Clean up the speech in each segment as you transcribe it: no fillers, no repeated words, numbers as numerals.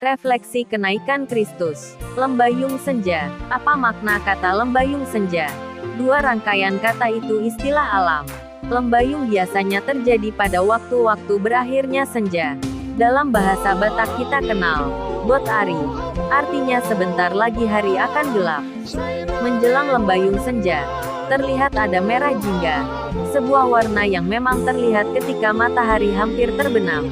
Refleksi kenaikan Kristus. Lembayung senja. Apa makna kata lembayung senja? Dua rangkaian kata itu istilah alam. Lembayung biasanya terjadi pada waktu-waktu berakhirnya senja. Dalam bahasa Batak kita kenal, bot ari. Artinya sebentar lagi hari akan gelap. Menjelang lembayung senja, terlihat ada merah jingga. Sebuah warna yang memang terlihat ketika matahari hampir terbenam.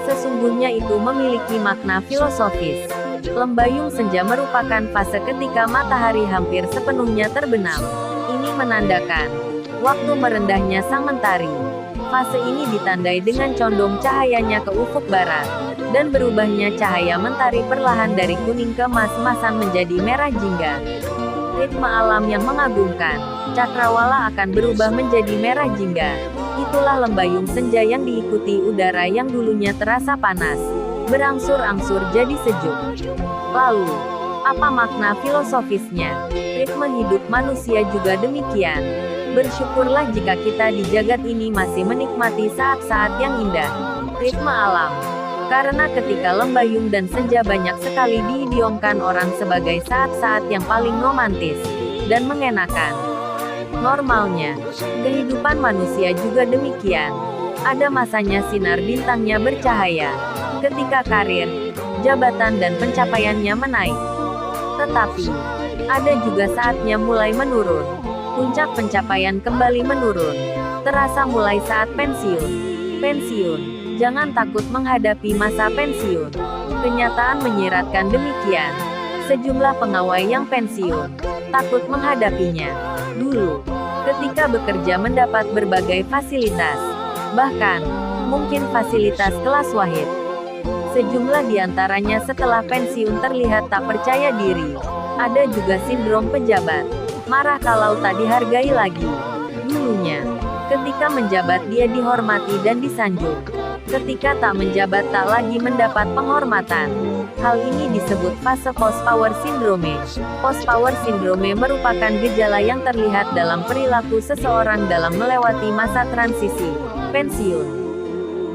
Sesungguhnya itu memiliki makna filosofis. Lembayung senja merupakan fase ketika matahari hampir sepenuhnya terbenam. Ini menandakan waktu merendahnya sang mentari. Fase ini ditandai dengan condong cahayanya ke ufuk barat, dan berubahnya cahaya mentari perlahan dari kuning ke emas-emasan menjadi merah jingga. Ritme alam yang mengagumkan. Cakrawala akan berubah menjadi merah jingga. Itulah lembayung senja yang diikuti udara yang dulunya terasa panas, berangsur-angsur jadi sejuk. Lalu, apa makna filosofisnya? Ritme hidup manusia juga demikian. Bersyukurlah jika kita di jagat ini masih menikmati saat-saat yang indah. Ritme alam. Karena ketika lembayung dan senja banyak sekali diidiomkan orang sebagai saat-saat yang paling romantis dan mengenakan. Normalnya, kehidupan manusia juga demikian. Ada masanya sinar bintangnya bercahaya, ketika karir, jabatan dan pencapaiannya menaik. Tetapi, ada juga saatnya mulai menurun. Puncak pencapaian kembali menurun. Terasa mulai saat pensiun. Pensiun. Jangan takut menghadapi masa pensiun. Kenyataan menyiratkan demikian. Sejumlah pegawai yang pensiun takut menghadapinya. Dulu, ketika bekerja mendapat berbagai fasilitas, bahkan mungkin fasilitas kelas wahid. Sejumlah diantaranya setelah pensiun terlihat tak percaya diri. Ada juga sindrom pejabat, marah kalau tak dihargai lagi. Dulunya, ketika menjabat dia dihormati dan disanjung. Ketika tak menjabat tak lagi mendapat penghormatan. Hal ini disebut fase post-power syndrome. Post-power syndrome merupakan gejala yang terlihat dalam perilaku seseorang dalam melewati masa transisi, pensiun.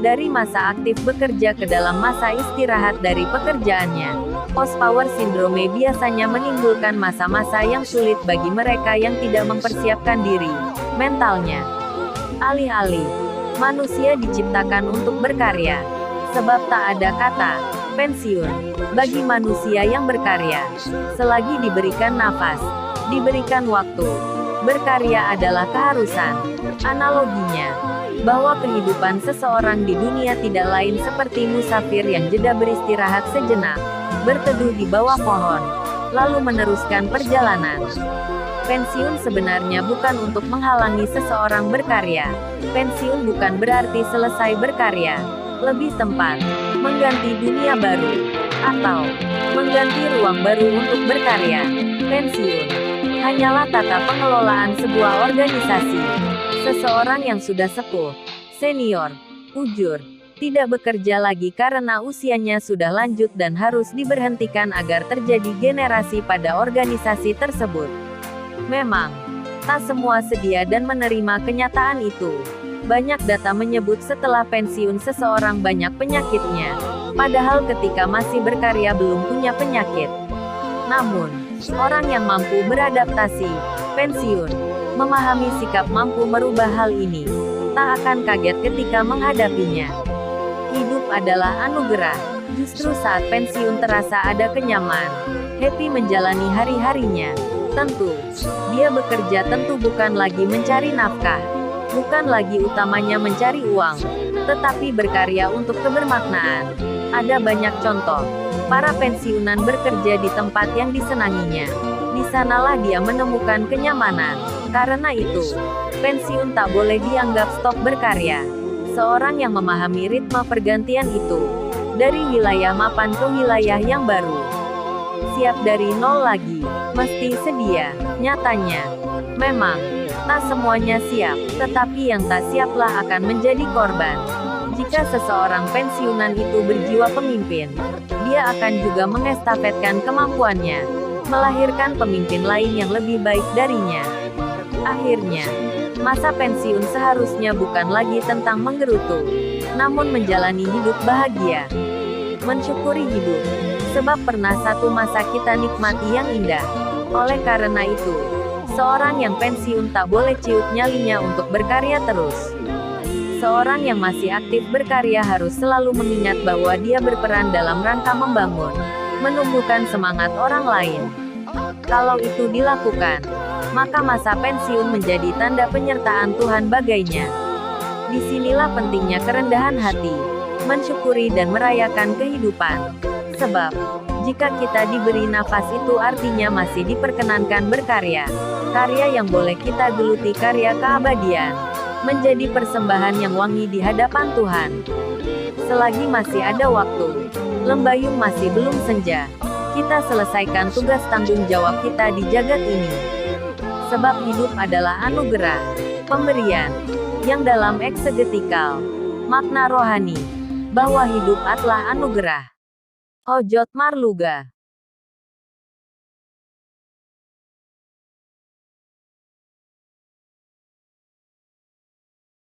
Dari masa aktif bekerja ke dalam masa istirahat dari pekerjaannya. Post-power syndrome biasanya menimbulkan masa-masa yang sulit bagi mereka yang tidak mempersiapkan diri, mentalnya. Alih-alih, manusia diciptakan untuk berkarya. Sebab tak ada kata pensiun bagi manusia yang berkarya. Selagi diberikan nafas, diberikan waktu, berkarya adalah keharusan. Analoginya, bahwa kehidupan seseorang di dunia tidak lain seperti musafir yang jeda beristirahat sejenak, berteduh di bawah pohon, lalu meneruskan perjalanan. Pensiun sebenarnya bukan untuk menghalangi seseorang berkarya. Pensiun bukan berarti selesai berkarya. Lebih tepat, mengganti dunia baru, atau mengganti ruang baru untuk berkarya. Pensiun hanyalah tata pengelolaan sebuah organisasi. Seseorang yang sudah sepuh, senior, ujur, tidak bekerja lagi karena usianya sudah lanjut dan harus diberhentikan agar terjadi generasi pada organisasi tersebut. Memang, tak semua sedia dan menerima kenyataan itu. Banyak data menyebut setelah pensiun seseorang banyak penyakitnya, padahal ketika masih berkarya belum punya penyakit. Namun, orang yang mampu beradaptasi, pensiun, memahami sikap mampu merubah hal ini, tak akan kaget ketika menghadapinya. Hidup adalah anugerah. Justru saat pensiun terasa ada kenyaman, happy menjalani hari-harinya. Tentu, dia bekerja tentu bukan lagi mencari nafkah. Bukan lagi utamanya mencari uang, tetapi berkarya untuk kebermaknaan. Ada banyak contoh, para pensiunan bekerja di tempat yang disenanginya. Di sanalah dia menemukan kenyamanan. Karena itu, pensiun tak boleh dianggap stop berkarya. Seorang yang memahami ritme pergantian itu, dari wilayah mapan ke wilayah yang baru. Siap dari nol lagi, mesti sedia. Nyatanya, memang, tak semuanya siap, tetapi yang tak siaplah akan menjadi korban. Jika seseorang pensiunan itu berjiwa pemimpin, dia akan juga mengestafetkan kemampuannya, melahirkan pemimpin lain yang lebih baik darinya. Akhirnya, masa pensiun seharusnya bukan lagi tentang menggerutu, namun menjalani hidup bahagia. mensyukuri hidup. Sebab pernah satu masa kita nikmati yang indah. Oleh karena itu, seorang yang pensiun tak boleh ciut nyalinya untuk berkarya terus. Seorang yang masih aktif berkarya harus selalu mengingat bahwa dia berperan dalam rangka membangun, menumbuhkan semangat orang lain. Kalau itu dilakukan, maka masa pensiun menjadi tanda penyertaan Tuhan bagainya. Disinilah pentingnya kerendahan hati, mensyukuri dan merayakan kehidupan. Sebab, jika kita diberi nafas itu artinya masih diperkenankan berkarya. Karya yang boleh kita geluti karya keabadian. Menjadi persembahan yang wangi di hadapan Tuhan. Selagi masih ada waktu, lembayung masih belum senja. Kita selesaikan tugas tanggung jawab kita di jagat ini. Sebab hidup adalah anugerah, pemberian, yang dalam eksegetikal, makna rohani, bahwa hidup adalah anugerah. Ojot Marluga.